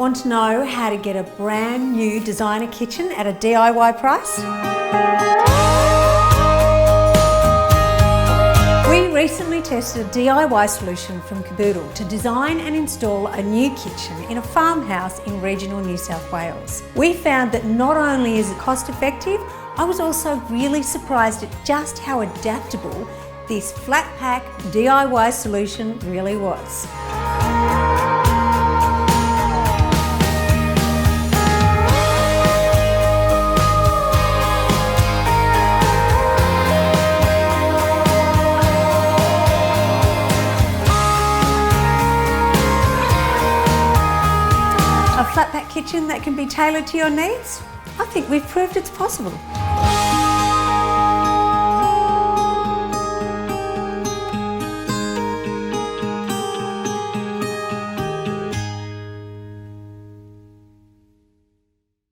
Want to know how to get a brand new designer kitchen at a DIY price? We recently tested a DIY solution from Kaboodle to design and install a new kitchen in a farmhouse in regional New South Wales. We found that not only is it cost effective, I was also really surprised at just how adaptable this flat pack DIY solution really was. A flat pack kitchen that can be tailored to your needs? I think we've proved it's possible.